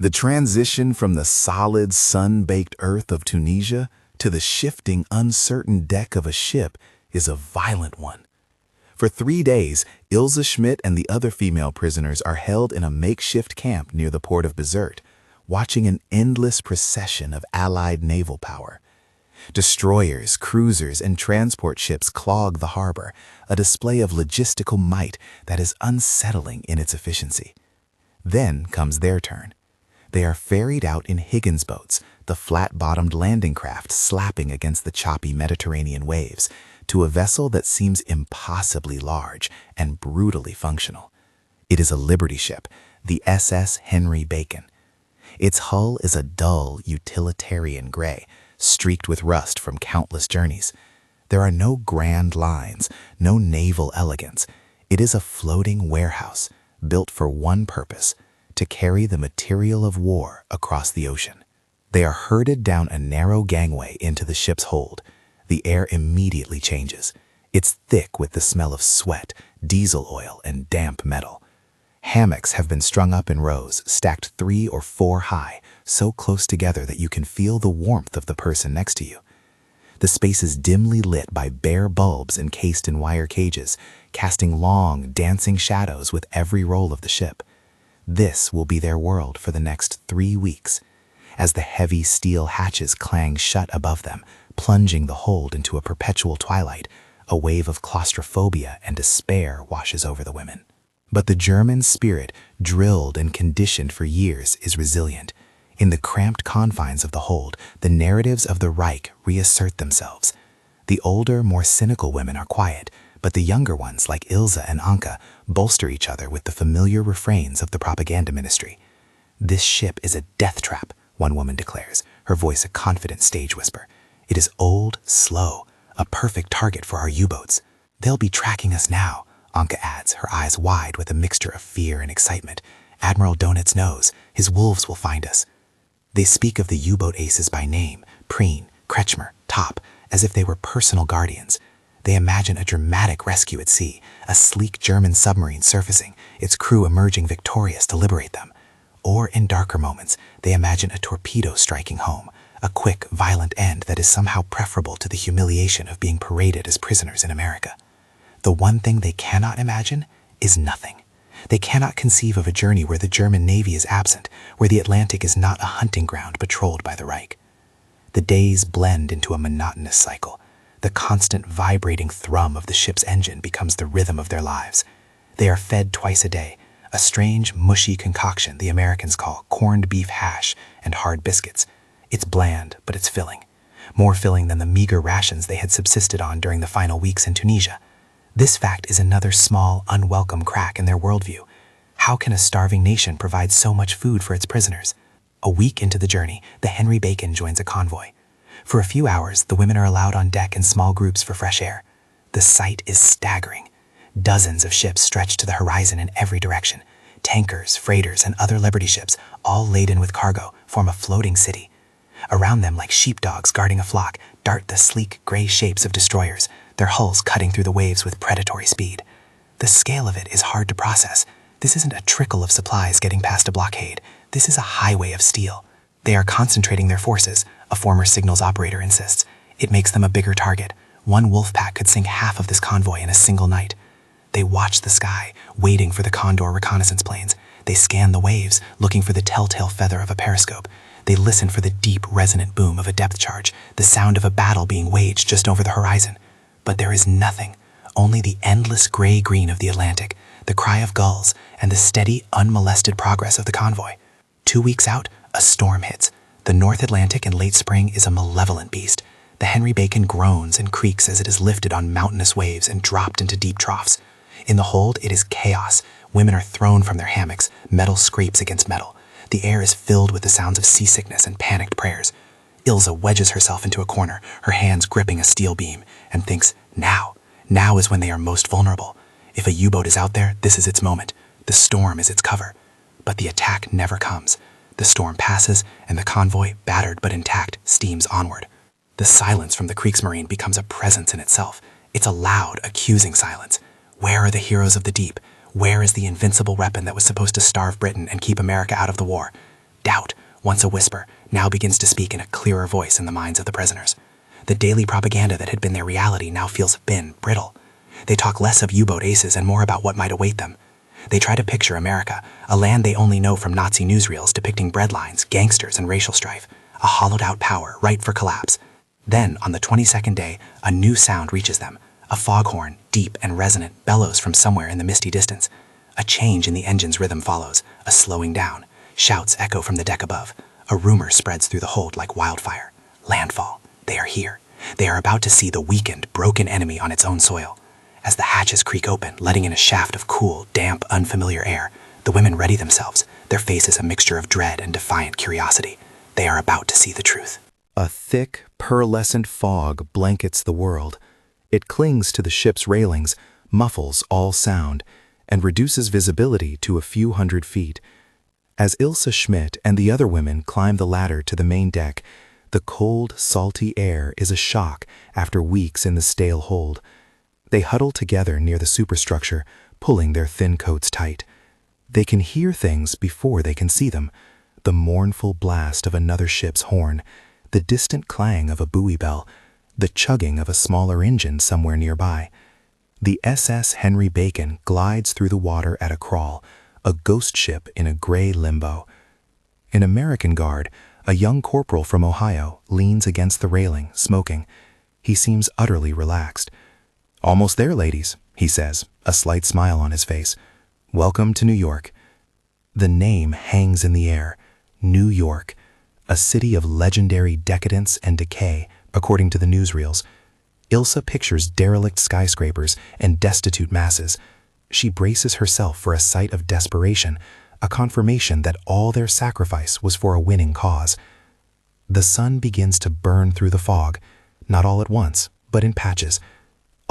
The transition from the solid, sun-baked earth of Tunisia to the shifting, uncertain deck of a ship is a violent one. For 3 days, Ilse Schmidt and the other female prisoners are held in a makeshift camp near the port of Bizerte, watching an endless procession of Allied naval power. Destroyers, cruisers, and transport ships clog the harbor, a display of logistical might that is unsettling in its efficiency. Then comes their turn. They are ferried out in Higgins boats, the flat-bottomed landing craft slapping against the choppy Mediterranean waves, to a vessel that seems impossibly large and brutally functional. It is a Liberty ship, the SS Henry Bacon. Its hull is a dull, utilitarian gray, streaked with rust from countless journeys. There are no grand lines, no naval elegance. It is a floating warehouse, built for one purpose: to carry the material of war across the ocean. They are herded down a narrow gangway into the ship's hold. The air immediately changes. It's thick with the smell of sweat, diesel oil, and damp metal. Hammocks have been strung up in rows, stacked 3 or 4 high, so close together that you can feel the warmth of the person next to you. The space is dimly lit by bare bulbs encased in wire cages, casting long, dancing shadows with every roll of the ship. This will be their world for the next 3 weeks, as the heavy steel hatches clang shut above them, plunging the hold into a perpetual twilight. A wave of claustrophobia and despair washes over the women. But the German spirit, drilled and conditioned for years, is resilient. In the cramped confines of the hold, the narratives of the Reich reassert themselves. The older, more cynical women are quiet, but the younger ones, like Ilse and Anke, bolster each other with the familiar refrains of the propaganda ministry. "This ship is a death trap," one woman declares, her voice a confident stage whisper. "It is old, slow, a perfect target for our U-boats. They'll be tracking us now," Anke adds, her eyes wide with a mixture of fear and excitement. "Admiral Donitz knows. His wolves will find us." They speak of the U-boat aces by name: Preen, Kretschmer, Top, as if they were personal guardians. They imagine a dramatic rescue at sea, a sleek German submarine surfacing, its crew emerging victorious to liberate them. Or, in darker moments, they imagine a torpedo striking home, a quick, violent end that is somehow preferable to the humiliation of being paraded as prisoners in America. The one thing they cannot imagine is nothing. They cannot conceive of a journey where the German Navy is absent, where the Atlantic is not a hunting ground patrolled by the Reich. The days blend into a monotonous cycle. The constant vibrating thrum of the ship's engine becomes the rhythm of their lives. They are fed twice a day, a strange, mushy concoction the Americans call corned beef hash and hard biscuits. It's bland, but it's filling. More filling than the meager rations they had subsisted on during the final weeks in Tunisia. This fact is another small, unwelcome crack in their worldview. How can a starving nation provide so much food for its prisoners? A week into the journey, the Henry Bacon joins a convoy. For a few hours, the women are allowed on deck in small groups for fresh air. The sight is staggering. Dozens of ships stretch to the horizon in every direction. Tankers, freighters, and other Liberty ships, all laden with cargo, form a floating city. Around them, like sheepdogs guarding a flock, dart the sleek gray shapes of destroyers, their hulls cutting through the waves with predatory speed. The scale of it is hard to process. This isn't a trickle of supplies getting past a blockade. This is a highway of steel. They are concentrating their forces, a former signals operator insists. It makes them a bigger target. One wolf pack could sink half of this convoy in a single night. They watch the sky, waiting for the Condor reconnaissance planes. They scan the waves, looking for the telltale feather of a periscope. They listen for the deep, resonant boom of a depth charge, the sound of a battle being waged just over the horizon. But there is nothing, only the endless gray-green of the Atlantic, the cry of gulls, and the steady, unmolested progress of the convoy. 2 weeks out, a storm hits. The North Atlantic in late spring is a malevolent beast. The Henry Bacon groans and creaks as it is lifted on mountainous waves and dropped into deep troughs. In the hold, it is chaos. Women are thrown from their hammocks, metal scrapes against metal. The air is filled with the sounds of seasickness and panicked prayers. Ilse wedges herself into a corner, her hands gripping a steel beam, and thinks, now is when they are most vulnerable. If a U-boat is out there, this is its moment. The storm is its cover. But the attack never comes. The storm passes, and the convoy, battered but intact, steams onward. The silence from the Kriegsmarine becomes a presence in itself. It's a loud, accusing silence. Where are the heroes of the deep? Where is the invincible weapon that was supposed to starve Britain and keep America out of the war? Doubt, once a whisper, now begins to speak in a clearer voice in the minds of the prisoners. The daily propaganda that had been their reality now feels thin, brittle. They talk less of U-boat aces and more about what might await them. They try to picture America, a land they only know from Nazi newsreels depicting breadlines, gangsters, and racial strife, a hollowed-out power ripe for collapse. Then, on the 22nd day, a new sound reaches them. A foghorn, deep and resonant, bellows from somewhere in the misty distance. A change in the engine's rhythm follows, a slowing down. Shouts echo from the deck above. A rumor spreads through the hold like wildfire. Landfall. They are here. They are about to see the weakened, broken enemy on its own soil. As the hatches creak open, letting in a shaft of cool, damp, unfamiliar air, the women ready themselves, their faces a mixture of dread and defiant curiosity. They are about to see the truth. A thick, pearlescent fog blankets the world. It clings to the ship's railings, muffles all sound, and reduces visibility to a few hundred feet. As Ilse Schmidt and the other women climb the ladder to the main deck, the cold, salty air is a shock after weeks in the stale hold. They huddle together near the superstructure, pulling their thin coats tight. They can hear things before they can see them. The mournful blast of another ship's horn, the distant clang of a buoy bell, the chugging of a smaller engine somewhere nearby. The SS Henry Bacon glides through the water at a crawl, a ghost ship in a gray limbo. An American guard, a young corporal from Ohio, leans against the railing, smoking. He seems utterly relaxed. "Almost there, ladies," he says, a slight smile on his face. "Welcome to New York." The name hangs in the air. New York, a city of legendary decadence and decay, according to the newsreels. Ilse pictures derelict skyscrapers and destitute masses. She braces herself for a sight of desperation, a confirmation that all their sacrifice was for a winning cause. The sun begins to burn through the fog, not all at once, but in patches.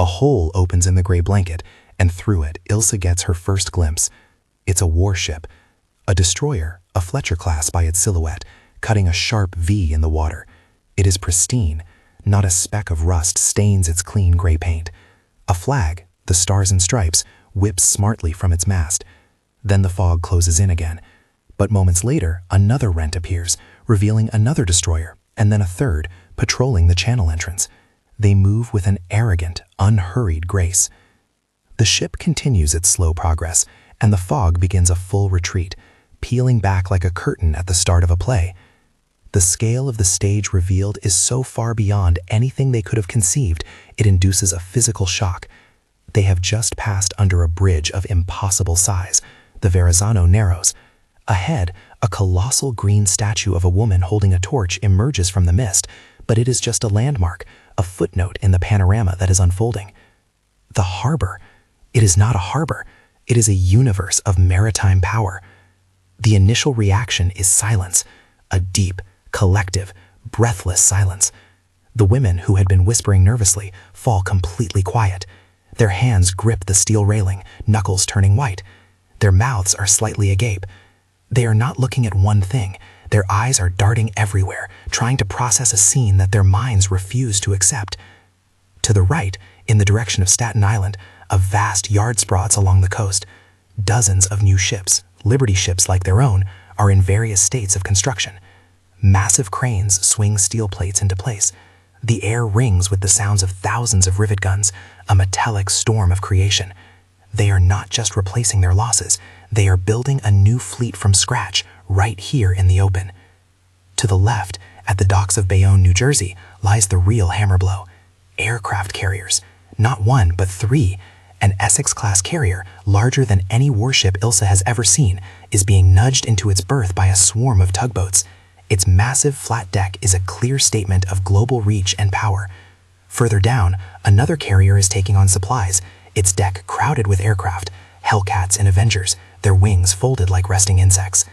A hole opens in the gray blanket, and through it, Ilse gets her first glimpse. It's a warship, a destroyer, a Fletcher class by its silhouette, cutting a sharp V in the water. It is pristine. Not a speck of rust stains its clean gray paint. A flag, the stars and stripes, whips smartly from its mast. Then the fog closes in again. But moments later, another rent appears, revealing another destroyer, and then a third, patrolling the channel entrance. They move with an arrogant, unhurried grace. The ship continues its slow progress, and the fog begins a full retreat, peeling back like a curtain at the start of a play. The scale of the stage revealed is so far beyond anything they could have conceived, it induces a physical shock. They have just passed under a bridge of impossible size, the Verrazano Narrows. Ahead, a colossal green statue of a woman holding a torch emerges from the mist, but it is just a landmark, a footnote in the panorama that is unfolding. The harbor. It is not a harbor. It is a universe of maritime power. The initial reaction is silence, a deep, collective, breathless silence. The women, who had been whispering nervously, fall completely quiet. Their hands grip the steel railing, knuckles turning white. Their mouths are slightly agape. They are not looking at one thing. Their eyes are darting everywhere, trying to process a scene that their minds refuse to accept. To the right, in the direction of Staten Island, a vast yard sprawls along the coast. Dozens of new ships, Liberty ships like their own, are in various states of construction. Massive cranes swing steel plates into place. The air rings with the sounds of thousands of rivet guns, a metallic storm of creation. They are not just replacing their losses, they are building a new fleet from scratch, right here in the open. To the left, at the docks of Bayonne, New Jersey, lies the real hammer blow. Aircraft carriers. Not one, but three. An Essex-class carrier, larger than any warship Ilse has ever seen, is being nudged into its berth by a swarm of tugboats. Its massive flat deck is a clear statement of global reach and power. Further down, another carrier is taking on supplies, its deck crowded with aircraft, Hellcats and Avengers, their wings folded like resting insects.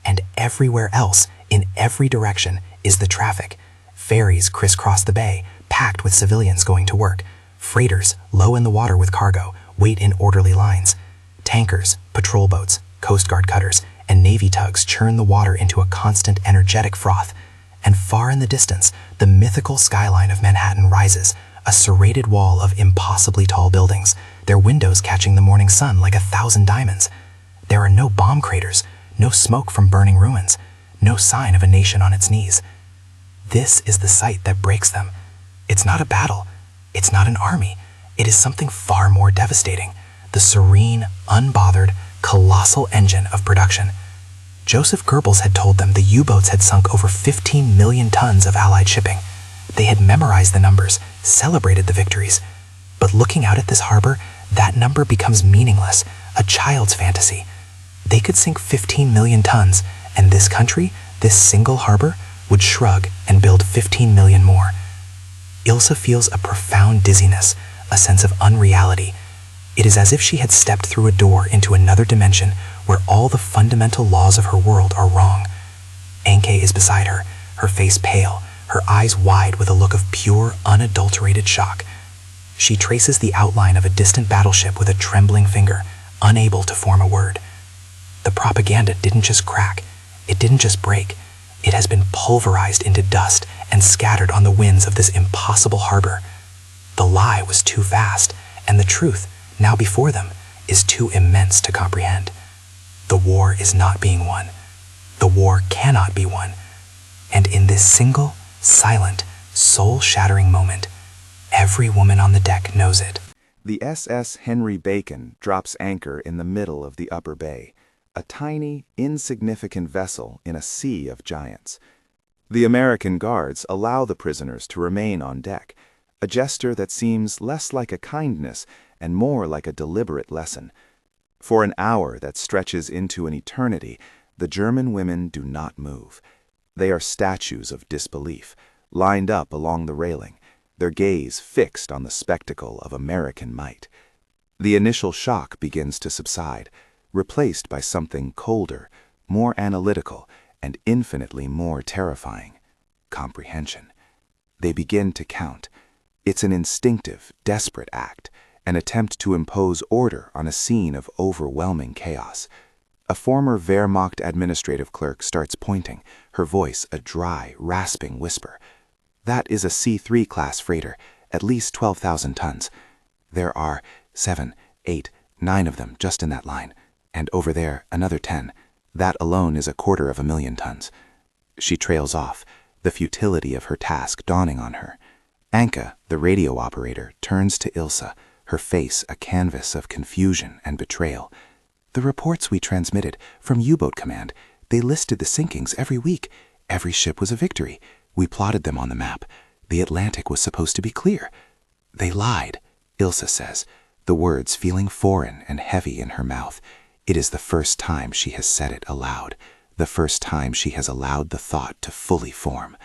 And everywhere else, in every direction, is the traffic. Ferries crisscross the bay, packed with civilians going to work. Freighters, low in the water with cargo, wait in orderly lines. Tankers, patrol boats, Coast Guard cutters, and Navy tugs churn the water into a constant energetic froth. And far in the distance, the mythical skyline of Manhattan rises, a serrated wall of impossibly tall buildings, their windows catching the morning sun like 1,000 diamonds. There are no bomb craters, no smoke from burning ruins, no sign of a nation on its knees. This is the sight that breaks them. It's not a battle. It's not an army. It is something far more devastating. The serene, unbothered, colossal engine of production. Joseph Goebbels had told them the U-boats had sunk over 15 million tons of Allied shipping. They had memorized the numbers, celebrated the victories. But looking out at this harbor, that number becomes meaningless, a child's fantasy. They could sink 15 million tons, and this country, this single harbor, would shrug and build 15 million more. Ilsa feels a profound dizziness, a sense of unreality. It is as if she had stepped through a door into another dimension where all the fundamental laws of her world are wrong. Anke is beside her, her face pale, her eyes wide with a look of pure, unadulterated shock. She traces the outline of a distant battleship with a trembling finger, unable to form a word. The propaganda didn't just crack, it didn't just break. It has been pulverized into dust and scattered on the winds of this impossible harbor. The lie was too vast, and the truth, now before them, is too immense to comprehend. The war is not being won. The war cannot be won. And in this single, silent, soul-shattering moment, every woman on the deck knows it. The SS Henry Bacon drops anchor in the middle of the upper bay, a tiny, insignificant vessel in a sea of giants. The American guards allow the prisoners to remain on deck, a gesture that seems less like a kindness and more like a deliberate lesson. For an hour that stretches into an eternity, the German women do not move. They are statues of disbelief, lined up along the railing, their gaze fixed on the spectacle of American might. The initial shock begins to subside, replaced by something colder, more analytical, and infinitely more terrifying: comprehension. They begin to count. It's an instinctive, desperate act, an attempt to impose order on a scene of overwhelming chaos. A former Wehrmacht administrative clerk starts pointing, her voice a dry, rasping whisper. That is a C3 class freighter, at least 12,000 tons. There are 7, 8, 9 of them just in that line, and over there another 10. That alone is 250,000 tons. She trails off, the futility of her task dawning on her. Anke, the radio operator, turns to Ilsa, her face a canvas of confusion and betrayal. The reports we transmitted from U-boat command, they listed the sinkings every week. Every ship was a victory. We plotted them on the map. The Atlantic was supposed to be clear. They lied, Ilsa says, the words feeling foreign and heavy in her mouth. It is the first time she has said it aloud, the first time she has allowed the thought to fully form.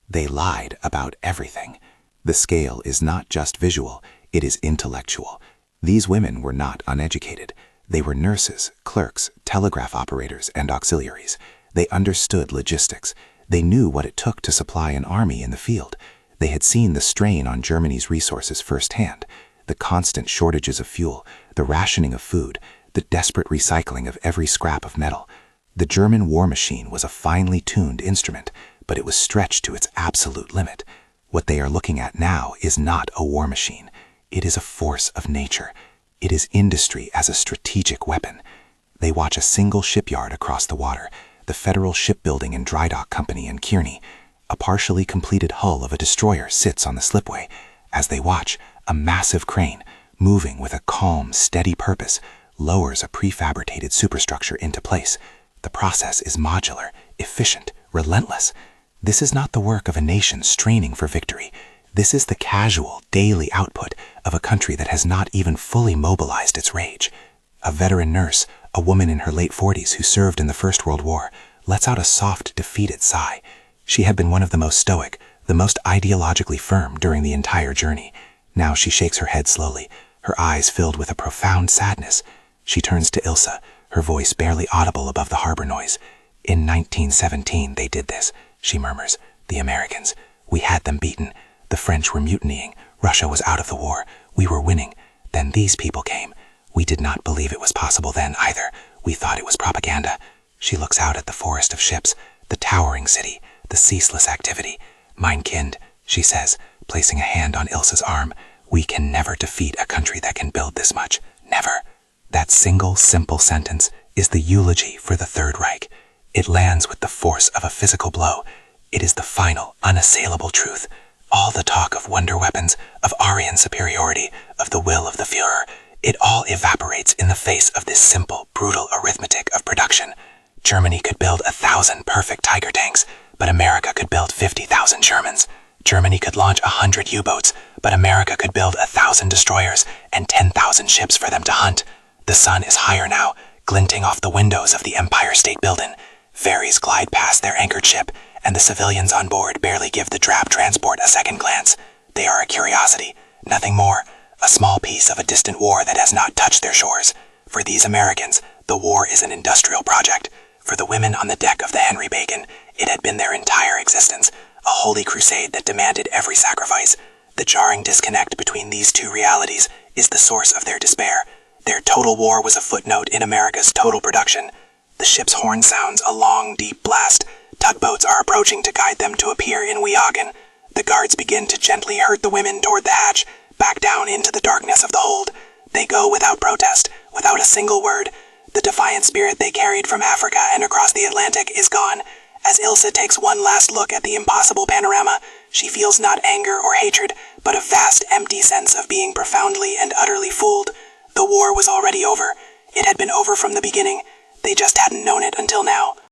They lied about everything. The scale is not just visual, it is intellectual. These women were not uneducated. They were nurses, clerks, telegraph operators, and auxiliaries. They understood logistics. They knew what it took to supply an army in the field. They had seen the strain on Germany's resources firsthand, the constant shortages of fuel, the rationing of food, the desperate recycling of every scrap of metal. The German war machine was a finely tuned instrument, but it was stretched to its absolute limit. What they are looking at now is not a war machine. It is a force of nature. It is industry as a strategic weapon. They watch a single shipyard across the water, the Federal Shipbuilding and Dry Dock Company in Kearney. A partially completed hull of a destroyer sits on the slipway. As they watch, a massive crane, moving with a calm, steady purpose, lowers a prefabricated superstructure into place. The process is modular, efficient, relentless. This is not the work of a nation straining for victory. This is the casual, daily output of a country that has not even fully mobilized its rage. A veteran nurse, a woman in her late 40s who served in the First World War, lets out a soft, defeated sigh. She had been one of the most stoic, the most ideologically firm during the entire journey. Now she shakes her head slowly, her eyes filled with a profound sadness. She turns to Ilsa, her voice barely audible above the harbor noise. In 1917 they did this, she murmurs. The Americans. We had them beaten. The French were mutinying. Russia was out of the war. We were winning. Then these people came. We did not believe it was possible then either. We thought it was propaganda. She looks out at the forest of ships, the towering city, the ceaseless activity. Mein Kind, she says, placing a hand on Ilsa's arm. We can never defeat a country that can build this much. Never. That single, simple sentence is the eulogy for the Third Reich. It lands with the force of a physical blow. It is the final, unassailable truth. All the talk of wonder weapons, of Aryan superiority, of the will of the Führer, it all evaporates in the face of this simple, brutal arithmetic of production. Germany could build 1,000 perfect Tiger tanks, but America could build 50,000 Shermans. Germany could launch 100 U-boats, but America could build 1,000 destroyers and 10,000 ships for them to hunt. The sun is higher now, glinting off the windows of the Empire State Building. Ferries glide past their anchored ship, and the civilians on board barely give the drab transport a second glance. They are a curiosity, nothing more, a small piece of a distant war that has not touched their shores. For these Americans, the war is an industrial project. For the women on the deck of the Henry Bacon, it had been their entire existence, a holy crusade that demanded every sacrifice. The jarring disconnect between these two realities is the source of their despair. Their total war was a footnote in America's total production. The ship's horn sounds a long, deep blast. Tugboats are approaching to guide them to a pier in Weehawken. The guards begin to gently herd the women toward the hatch, back down into the darkness of the hold. They go without protest, without a single word. The defiant spirit they carried from Africa and across the Atlantic is gone. As Ilse takes one last look at the impossible panorama, she feels not anger or hatred, but a vast, empty sense of being profoundly and utterly fooled. The war was already over. It had been over from the beginning. They just hadn't known it until now.